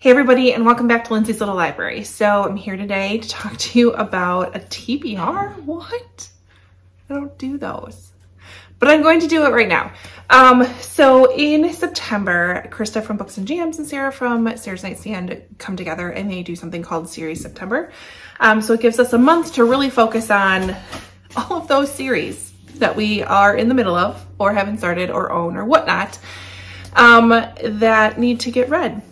Hey everybody, and welcome back to Lindsay's Little Library. So I'm here today to talk to you about a TBR. What? I don't do those, but I'm going to do it right now. So in September, Krista from Books and Jams and Sarah from Sarah's Nightstand come together and they do something called Series September. So it gives us a month to really focus on all of those series that we are in the middle of or haven't started or own or whatnot, that need to get read.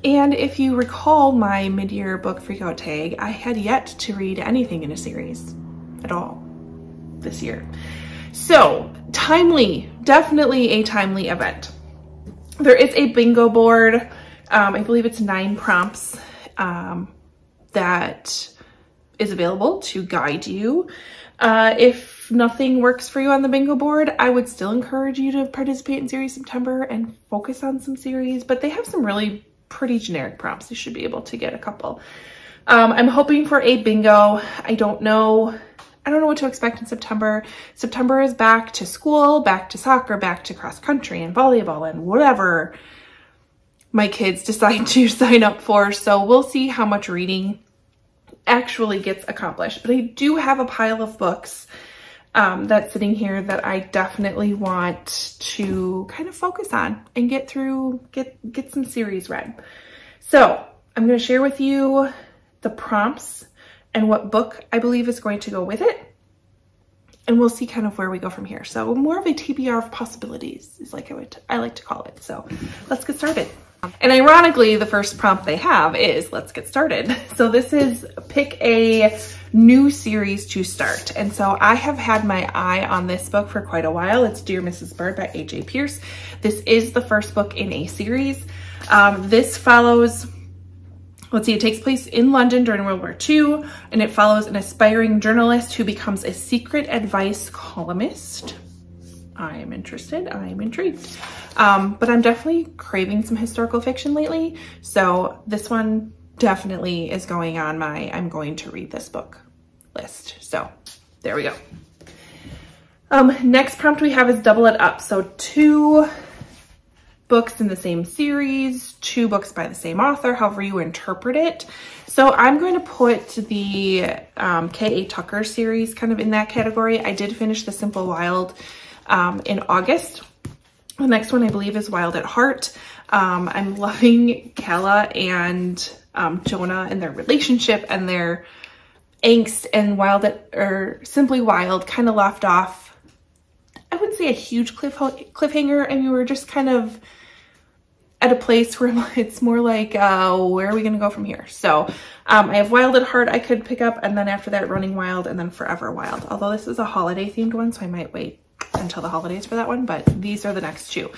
And if you recall my mid-year book freakout tag, I had yet to read anything in a series at all this year. So timely, definitely a timely event. There is a bingo board. I believe it's 9 prompts that is available to guide you. If nothing works for you on the bingo board, I would still encourage you to participate in Series September and focus on some series, but they have some really pretty generic prompts. You should be able to get a couple. I'm hoping for a bingo. I don't know what to expect in September. September is back to school, back to soccer, back to cross country and volleyball and whatever my kids decide to sign up for. So we'll see how much reading actually gets accomplished. But I do have a pile of books that's sitting here that I definitely want to kind of focus on and get through, get some series read. So I'm going to share with you the prompts and what book I believe is going to go with it. And we'll see kind of where we go from here. So more of a TBR of possibilities is like I like to call it. So let's get started. And ironically, the first prompt they have is let's get started. So this is pick a new series to start. And so I have had my eye on this book for quite a while. It's Dear Mrs. Bird by A.J. Pierce. This is the first book in a series. This follows, let's see, it takes place in London during World War II, and it follows an aspiring journalist who becomes a secret advice columnist. I am interested, I am intrigued. But I'm definitely craving some historical fiction lately. So this one definitely is going on my I'm going to read this book list. So there we go. Next prompt we have is double it up. So 2 books in the same series, 2 books by the same author, however you interpret it. So I'm going to put the K.A. Tucker series kind of in that category. I did finish The Simple Wild in August. The next one I believe is Wild at Heart. I'm loving Kala and Jonah and their relationship and their angst, and Simply Wild kind of left off, I wouldn't say a huge cliffhanger, and we were just kind of at a place where it's more like, where are we going to go from here? So I have Wild at Heart I could pick up, and then after that Running Wild, and then Forever Wild. Although this is a holiday themed one, so I might wait until the holidays for that one, but these are the next 2.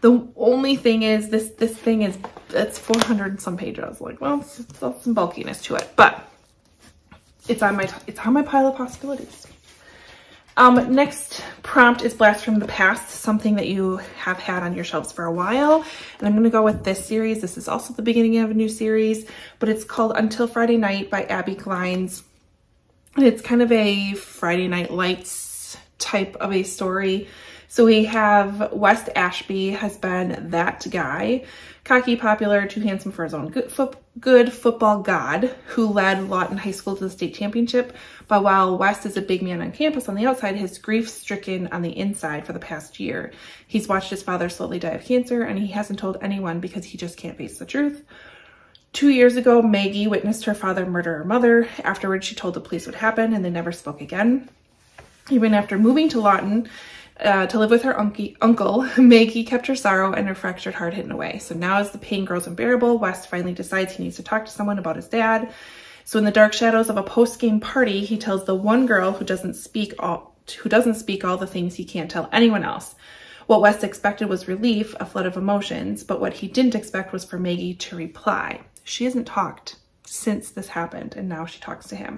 The only thing is this thing is, it's 400 and some pages. Like, well, it's some bulkiness to it, but it's on my pile of possibilities. Next prompt is Blast from the Past, something that you have had on your shelves for a while. And I'm going to go with this series. This is also the beginning of a new series, but it's called Until Friday Night by Abby Glines. And it's kind of a Friday Night Lights type of a story. So we have West Ashby has been that guy, cocky, popular, too handsome for his own good football god, who led Lawton High School to the state championship. But while West is a big man on campus on the outside, his grief-stricken on the inside for the past year. He's watched his father slowly die of cancer, and he hasn't told anyone because he just can't face the truth. 2 years ago, Maggie witnessed her father murder her mother. Afterwards, she told the police what happened, and they never spoke again. Even after moving to Lawton to live with her uncle, Maggie kept her sorrow and her fractured heart hidden away. So now as the pain grows unbearable, West finally decides he needs to talk to someone about his dad. So in the dark shadows of a post-game party, he tells the one girl who doesn't speak all the things he can't tell anyone else. What West expected was relief, a flood of emotions, but what he didn't expect was for Maggie to reply. She hasn't talked since this happened, and now she talks to him.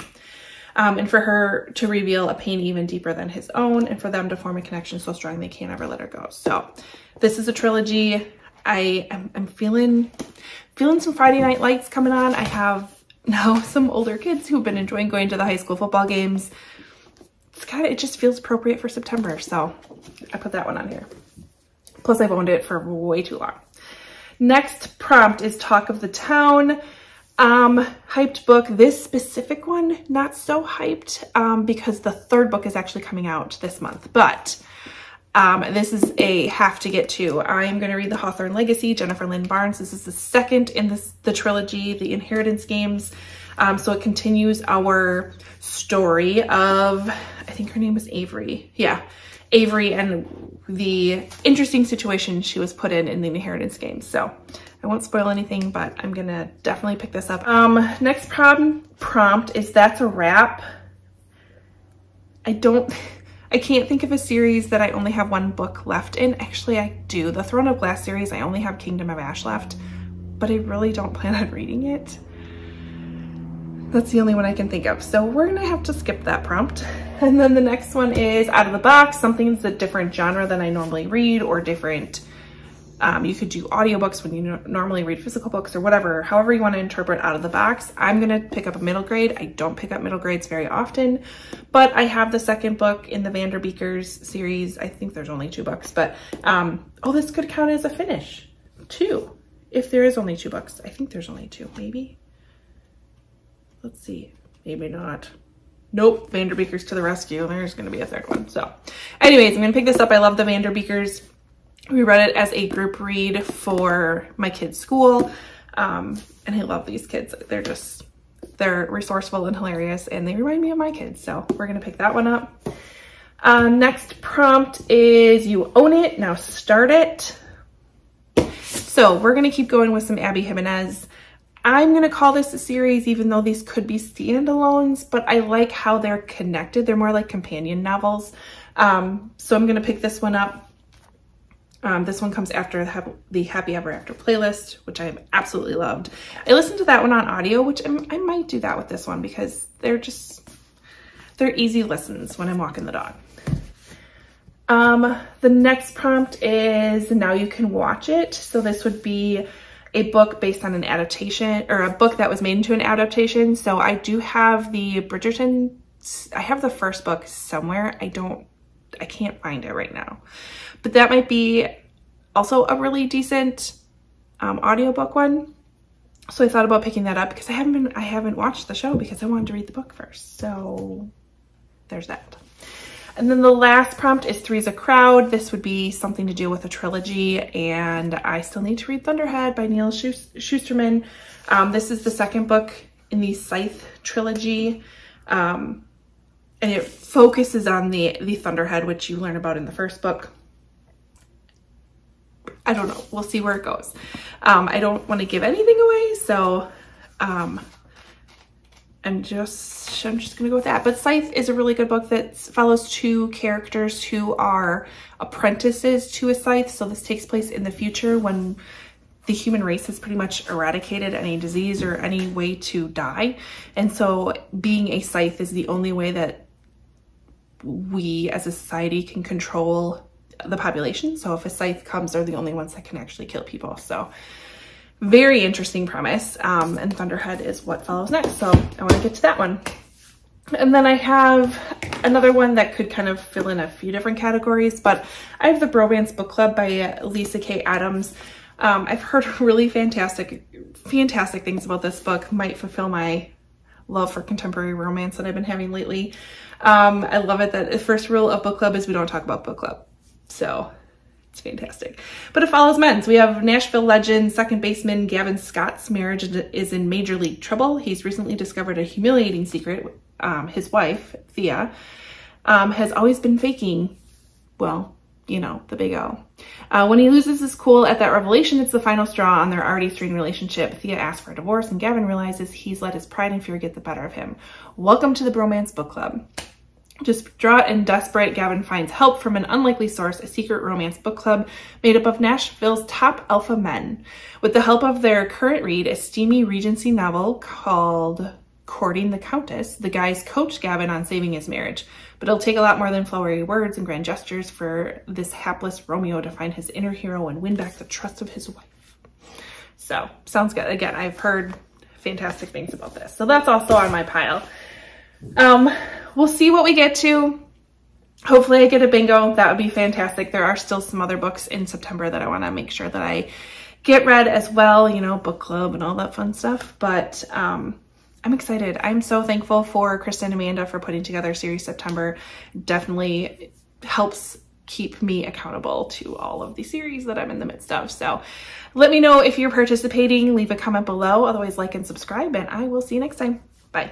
And for her to reveal a pain even deeper than his own, and for them to form a connection so strong they can't ever let her go. So this is a trilogy. I'm feeling some Friday Night Lights coming on. I have now some older kids who've been enjoying going to the high school football games. It just feels appropriate for September, so I put that one on here. Plus I've owned it for way too long. Next prompt is Talk of the Town. Hyped book. This specific one, not so hyped, because the third book is actually coming out this month, but this is a have to get to. I am going to read The Hawthorne Legacy, Jennifer Lynn Barnes. This is the second in the trilogy, The Inheritance Games. So it continues our story of, I think her name is Avery. Yeah, Avery and the interesting situation she was put in the Inheritance Games. So I won't spoil anything, but I'm going to definitely pick this up. Next prompt is That's a Wrap. I can't think of a series that I only have one book left in. Actually, I do. The Throne of Glass series, I only have Kingdom of Ash left, but I really don't plan on reading it. That's the only one I can think of. So we're gonna have to skip that prompt. And then the next one is Out of the Box. Something that's a different genre than I normally read, or different. You could do audiobooks when you normally read physical books, or whatever, however you want to interpret Out of the Box. I'm going to pick up a middle grade. I don't pick up middle grades very often, but I have the second book in the Vanderbeekers series. I think there's only 2 books, but oh, this could count as a finish. 2, if there is only 2 books. I think there's only 2, maybe. Let's see, maybe not. Nope, Vanderbeekers to the rescue. There's going to be a third one. So anyways, I'm going to pick this up. I love the Vanderbeekers. We read it as a group read for my kids' school, and I love these kids. They're resourceful and hilarious, and they remind me of my kids, so we're gonna pick that one up. Next prompt is You Own It, Now Start It. So we're gonna keep going with some Abby Jimenez. I'm gonna call this a series, even though these could be standalones, but I like how they're connected. They're more like companion novels. So I'm gonna pick this one up. This one comes after the Happy Ever After playlist, which I absolutely loved. I listened to that one on audio, which I might do that with this one because they're easy listens when I'm walking the dog. The next prompt is Now You Can Watch It. So this would be a book based on an adaptation, or a book that was made into an adaptation. So I do have the Bridgerton, I have the first book somewhere. I can't find it right now. But that might be also a really decent audiobook one. So I thought about picking that up because I haven't watched the show because I wanted to read the book first. So there's that. And then the last prompt is Three's a Crowd. This would be something to do with a trilogy, and I still need to read Thunderhead by Neil Shusterman. This is the second book in the Scythe trilogy. And it focuses on the Thunderhead, which you learn about in the first book. I don't know. We'll see where it goes. I don't want to give anything away, so I'm just gonna go with that. But Scythe is a really good book that follows 2 characters who are apprentices to a scythe. So this takes place in the future when the human race has pretty much eradicated any disease or any way to die. And so being a scythe is the only way that we as a society can control the population. So if a scythe comes, they're the only ones that can actually kill people. So very interesting premise. And Thunderhead is what follows next. So I want to get to that one. And then I have another one that could kind of fill in a few different categories, but I have the Bromance Book Club by Lisa K. Adams. I've heard really fantastic things about this book. Might fulfill my love for contemporary romance that I've been having lately. I love it that the first rule of book club is we don't talk about book club. So it's fantastic. But it follows men's. We have Nashville legend, second baseman Gavin Scott's marriage is in major league trouble. He's recently discovered a humiliating secret. His wife, Thea, has always been faking, well, you know, the big O. When he loses his cool at that revelation, it's the final straw on their already strained relationship. Thea asks for a divorce, and Gavin realizes he's let his pride and fear get the better of him. Welcome to the Bromance Book Club. Distraught and desperate, Gavin finds help from an unlikely source, a secret romance book club made up of Nashville's top alpha men. With the help of their current read, a steamy Regency novel called Courting the Countess, the guys coach Gavin on saving his marriage. But it'll take a lot more than flowery words and grand gestures for this hapless Romeo to find his inner hero and win back the trust of his wife. So, sounds good. Again, I've heard fantastic things about this. So that's also on my pile. We'll see what we get to. Hopefully I get a bingo. That would be fantastic. There are still some other books in September that I want to make sure that I get read as well, you know, book club and all that fun stuff. But I'm excited. I'm so thankful for Krista and Amanda for putting together Series September. Definitely helps keep me accountable to all of the series that I'm in the midst of. So let me know if you're participating, leave a comment below. Otherwise, like and subscribe, and I will see you next time. Bye.